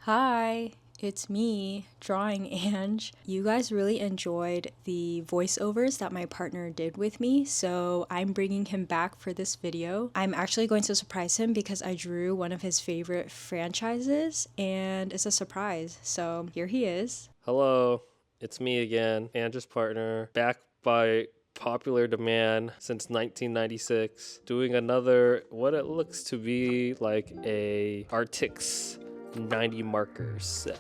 Hi, it's me, Drawing Ange. You guys really enjoyed the voiceovers that my partner did with me, so I'm bringing him back for this video. I'm actually going to surprise him because I drew one of his favorite franchises, and it's a surprise. So here he is. Hello, it's me again, Andrew's partner, back by popular demand since 1996, doing another what it looks to be like a Artix 90 marker set.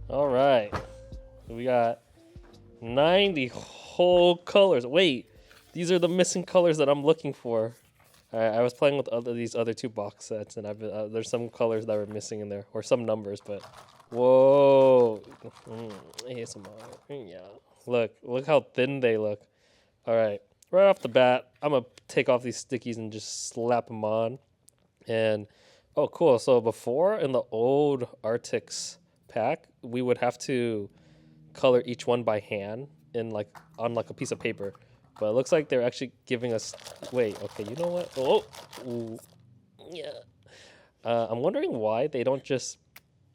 All right, we got 90 whole colors. Wait, these are the missing colors that I'm looking for. I was playing with these other two box sets, and there's some colors that were missing in there, or some numbers, but whoa, ASMR, yeah. Look how thin they look. All right, right off the bat, I'm gonna take off these stickies and just slap them on. And oh, cool. So before in the old Artix pack, we would have to color each one by hand on a piece of paper. But it looks like they're actually giving us. Wait, okay, you know what? Oh, ooh, yeah. I'm wondering why they don't just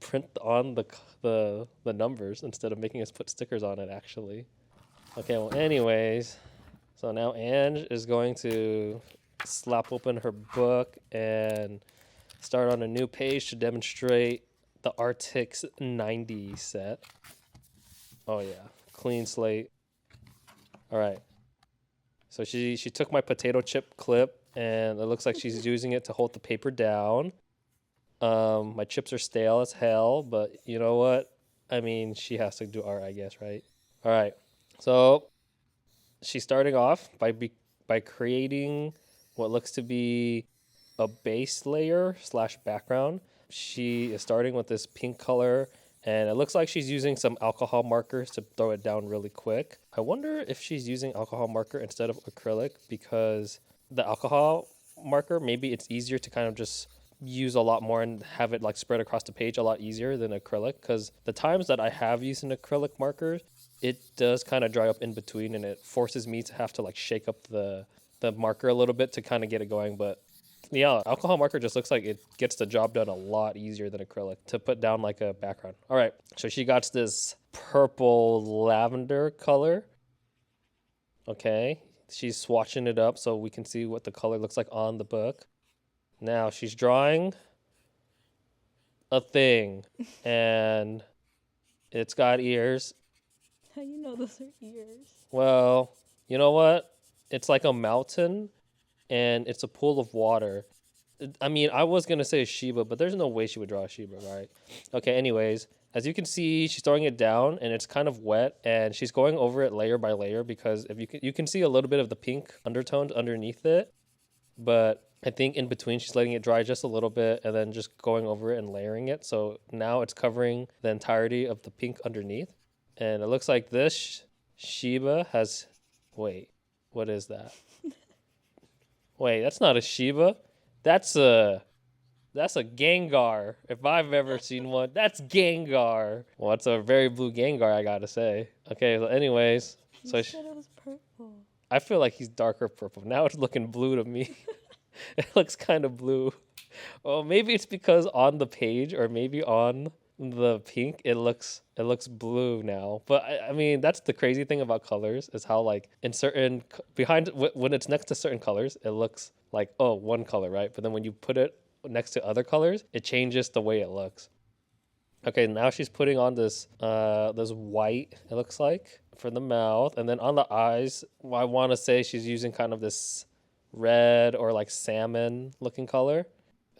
print on the numbers instead of making us put stickers on it. Actually. Okay. Well, anyways, so now Ange is going to slap open her book and start on a new page to demonstrate the Artix 90 set. Oh yeah, clean slate. All right. So she took my potato chip clip and it looks like she's using it to hold the paper down. My chips are stale as hell, but you know what? I mean, she has to do art, I guess, right? All right. So she's starting off by creating what looks to be a base layer slash background. She is starting with this pink color, and it looks like she's using some alcohol markers to throw it down really quick. I wonder if she's using alcohol marker instead of acrylic, because the alcohol marker, maybe it's easier to kind of just use a lot more and have it like spread across the page a lot easier than acrylic, because the times that I have used an acrylic marker, it does kind of dry up in between, and it forces me to have to like shake up the marker a little bit to kind of get it going. But yeah, alcohol marker just looks like it gets the job done a lot easier than acrylic to put down like a background. All right, so she got this purple lavender color. Okay, she's swatching it up so we can see what the color looks like on the book. Now she's drawing a thing, and it's got ears. How you know those are ears? Well, you know what? It's like a mountain, and it's a pool of water. I mean, I was gonna say Shiba, but there's no way she would draw a Shiba, right? Okay, anyways, as you can see, she's throwing it down and it's kind of wet, and she's going over it layer by layer because if you can see a little bit of the pink undertones underneath it, but I think in between she's letting it dry just a little bit and then just going over it and layering it. So now it's covering the entirety of the pink underneath. And it looks like this Shiba has, wait, what is that? Wait, that's not a Shiba. That's a Gengar. If I've ever seen one, that's Gengar. Well, it's a very blue Gengar, I gotta say. Okay, so anyways, You so said it was purple. I feel like he's darker purple. Now it's looking blue to me. It looks kind of blue. Oh, maybe it's because on the page or maybe on the pink it looks blue now. But I mean that's the crazy thing about colors is how like in certain when it's next to certain colors it looks like oh one color, right? But then when you put it next to other colors it changes the way it looks. Okay, now she's putting on this white, it looks like, for the mouth, and then on the eyes, I want to say she's using kind of this red or like salmon looking color.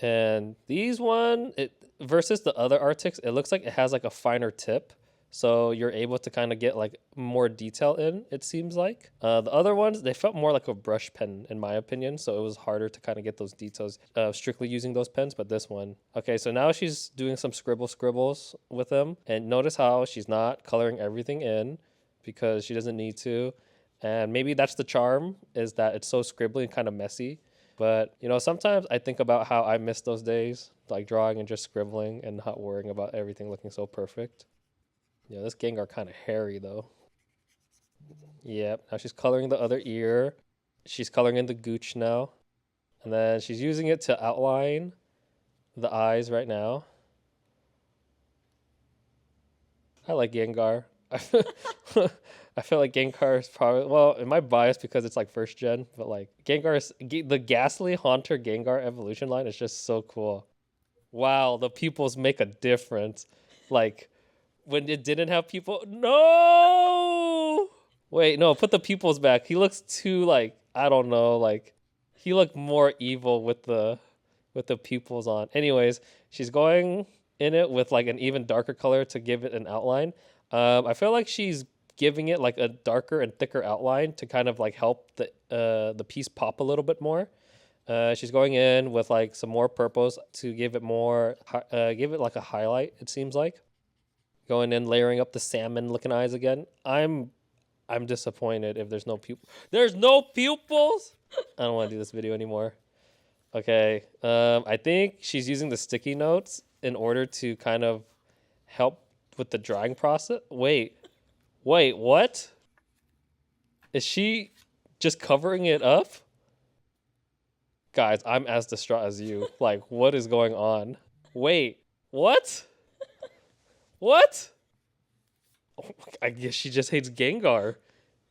And these one, it versus the other Arctics, it looks like it has like a finer tip. So you're able to kind of get like more detail in, it seems like. The other ones, they felt more like a brush pen, in my opinion. So it was harder to kind of get those details strictly using those pens. But this one, okay, so now she's doing some scribbles with them. And notice how she's not coloring everything in because she doesn't need to. And maybe that's the charm, is that it's so scribbly and kind of messy. But, you know, sometimes I think about how I miss those days, like drawing and just scribbling and not worrying about everything looking so perfect. Yeah, this Gengar kind of hairy though. Yep. Now she's coloring the other ear. She's coloring in the gooch now. And then she's using it to outline the eyes right now. I like Gengar. I feel, I feel like Gengar is probably, well, am I biased because it's like first gen? But like the Ghastly Haunter Gengar evolution line is just so cool. Wow, the pupils make a difference. Like when it didn't have people. No! Wait, no, put the pupils back. He looks too like, I don't know, like he looked more evil with the pupils on. Anyways, she's going in it with like an even darker color to give it an outline. I feel like she's giving it like a darker and thicker outline to kind of like help the piece pop a little bit more. She's going in with like some more purples to give it more, give it like a highlight. It seems like going in, layering up the salmon looking eyes again. I'm disappointed if there's no pupil. There's no pupils. I don't want to do this video anymore. Okay. I think she's using the sticky notes in order to kind of help with the drying process. Wait, what? Is she just covering it up? Guys, I'm as distraught as you. Like, what is going on? Wait, what? What? Oh, I guess she just hates Gengar.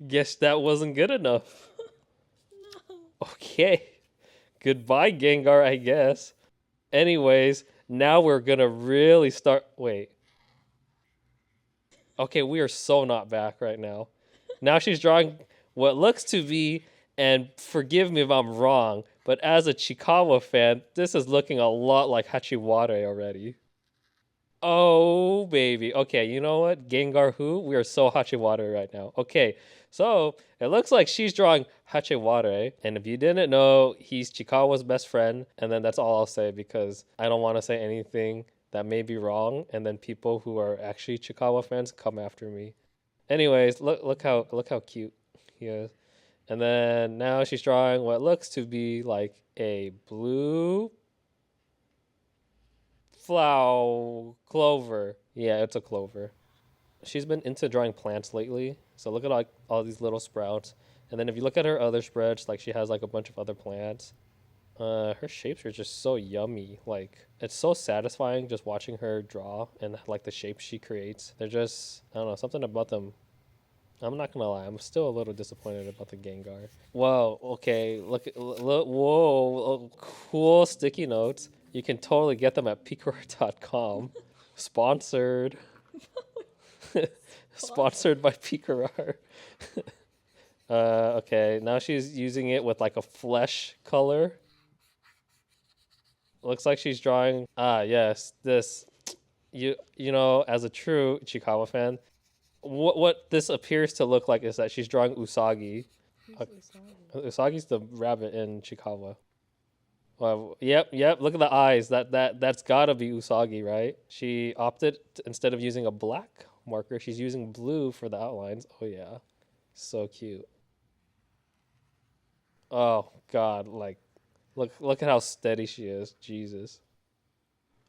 Guess that wasn't good enough. Okay. Goodbye, Gengar, I guess. Anyways, now we're gonna really start. Wait. Okay, we are so not back right now. Now she's drawing what looks to be, and forgive me if I'm wrong, but as a Chikawa fan, this is looking a lot like Hachiware already. Oh, baby. Okay, you know what? Gengar who? We are so Hachiware right now. Okay, so it looks like she's drawing Hachiware. And if you didn't know, he's Chikawa's best friend. And then that's all I'll say because I don't want to say anything that may be wrong. And then people who are actually Chikawa fans come after me. Anyways, look how cute he is. And then now she's drawing what looks to be like a blue flower clover. Yeah, it's a clover. She's been into drawing plants lately. So look at like all these little sprouts. And then if you look at her other spreads, like she has like a bunch of other plants. Her shapes are just so yummy. Like it's so satisfying just watching her draw and like the shapes she creates. They're just I don't know, something about them. I'm not gonna lie, I'm still a little disappointed about the Gengar. Whoa, okay, look, whoa, cool sticky notes. You can totally get them at Pikarar.com. Sponsored. Sponsored by Pikarar. Okay, now she's using it with like a flesh color. Looks like she's drawing. Ah, yes, this. You know, as a true Chikawa fan, what this appears to look like is that she's drawing Usagi. Usagi's the rabbit in Chikawa. Yep. Look at the eyes. That's gotta be Usagi, right? She opted instead of using a black marker, she's using blue for the outlines. Oh yeah, so cute. Oh God, like look at how steady she is. Jesus.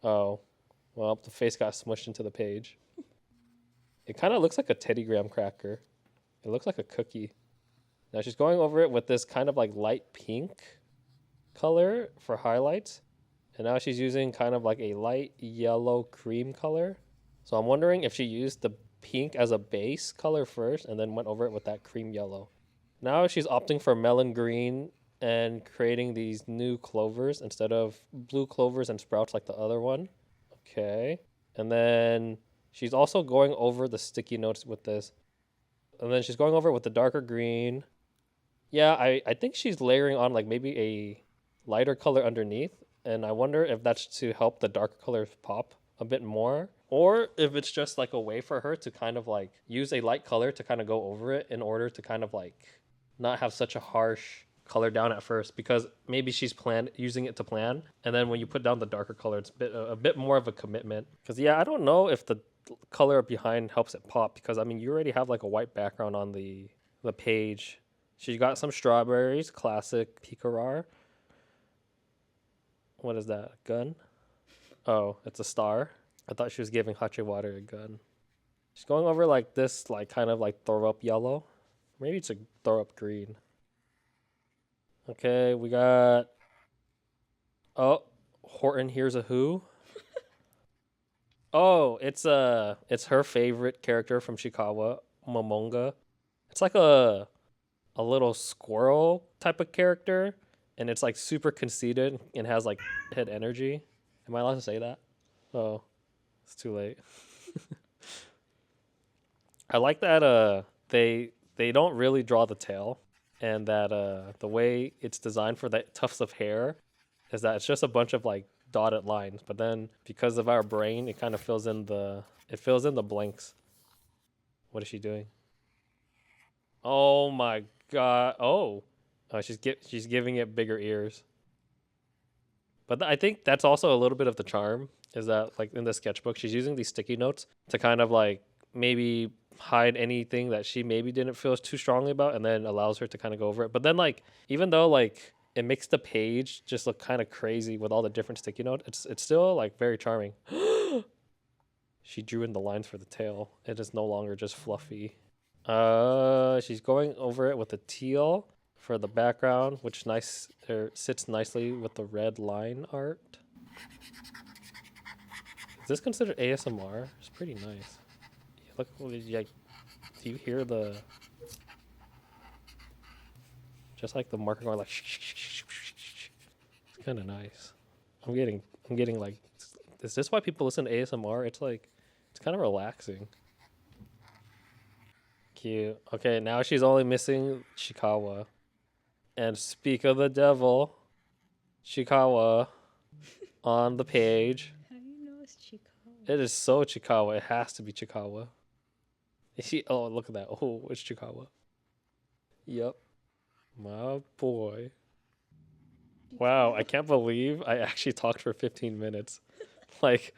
Oh, well, the face got smushed into the page. It kind of looks like a Teddy Graham cracker. It looks like a cookie. Now she's going over it with this kind of like light pink color for highlights. And now she's using kind of like a light yellow cream color. So I'm wondering if she used the pink as a base color first and then went over it with that cream yellow. Now she's opting for melon green and creating these new clovers instead of blue clovers and sprouts like the other one. Okay. And then she's also going over the sticky notes with this. And then she's going over it with the darker green. Yeah, I think she's layering on like maybe a lighter color underneath. And I wonder if that's to help the darker colors pop a bit more. Or if it's just like a way for her to kind of like use a light color to kind of go over it in order to kind of like not have such a harsh color down at first because maybe she's planned using it to plan and then when you put down the darker color it's a bit more of a commitment because yeah I don't know if the color behind helps it pop because I mean you already have like a white background on the page. She got some strawberries, classic Pikarar. What is that, a gun? Oh, it's a star. I thought she was giving Hachiwara a gun. She's going over like this, like kind of like throw up yellow. Maybe it's a throw up green. Okay, we got. Oh, Horton Hears a Who. Oh, it's her favorite character from Shikawa, Momonga. It's like a little squirrel type of character, and it's like super conceited and has like head energy. Am I allowed to say that? Oh, it's too late. I like that they don't really draw the tail, and that the way it's designed for the tufts of hair is that it's just a bunch of like dotted lines, but then because of our brain, it kind of fills in the blanks. What is she doing? Oh my god! Oh, she's giving it bigger ears. But I think that's also a little bit of the charm is that like in the sketchbook, she's using these sticky notes to kind of like maybe hide anything that she maybe didn't feel too strongly about, and then allows her to kind of go over it. But then like even though like it makes the page just look kind of crazy with all the different sticky notes, it's still like very charming. She drew in the lines for the tail. It is no longer just fluffy. She's going over it with a teal for the background, which sits nicely with the red line art. Is this considered ASMR? It's pretty nice. Look, like, do you hear the? Just like the marker going like. It's kind of nice. I'm getting like. Is this why people listen to ASMR? It's like, it's kind of relaxing. Cute. Okay, now she's only missing Shikawa. And speak of the devil, Chikawa on the page. How do you know it's Chikawa? It is so Chikawa. It has to be Chikawa. Oh, look at that. Oh, it's Chikawa. Yep. My boy. Wow, I can't believe I actually talked for 15 minutes. Like,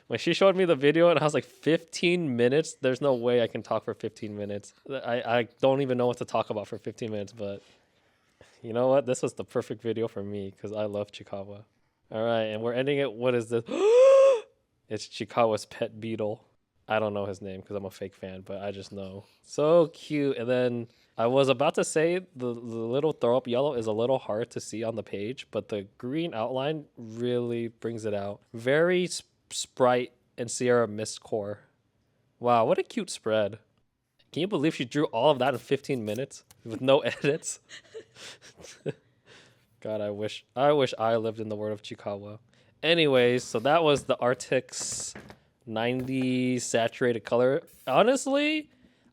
when she showed me the video and I was like, 15 minutes? There's no way I can talk for 15 minutes. I don't even know what to talk about for 15 minutes, but you know what? This was the perfect video for me because I love Chikawa. All right, and we're ending it. What is this? It's Chikawa's pet beetle. I don't know his name because I'm a fake fan, but I just know. So cute. And then I was about to say the little throw up yellow is a little hard to see on the page, but the green outline really brings it out. Very Sprite and Sierra Mist core. Wow, what a cute spread. Can you believe she drew all of that in 15 minutes with no edits? God, I wish I lived in the world of Chikawa. Anyways, so that was the Arctic's 90 saturated color. Honestly,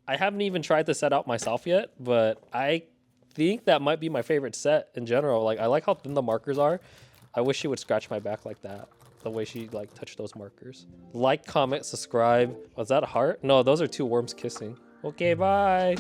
I haven't even tried the set out myself yet, but I think that might be my favorite set in general. Like, I like how thin the markers are. I wish she would scratch my back like that. The way she like touched those markers. Like, comment, subscribe. Was that a heart? No, those are two worms kissing. Okay, bye.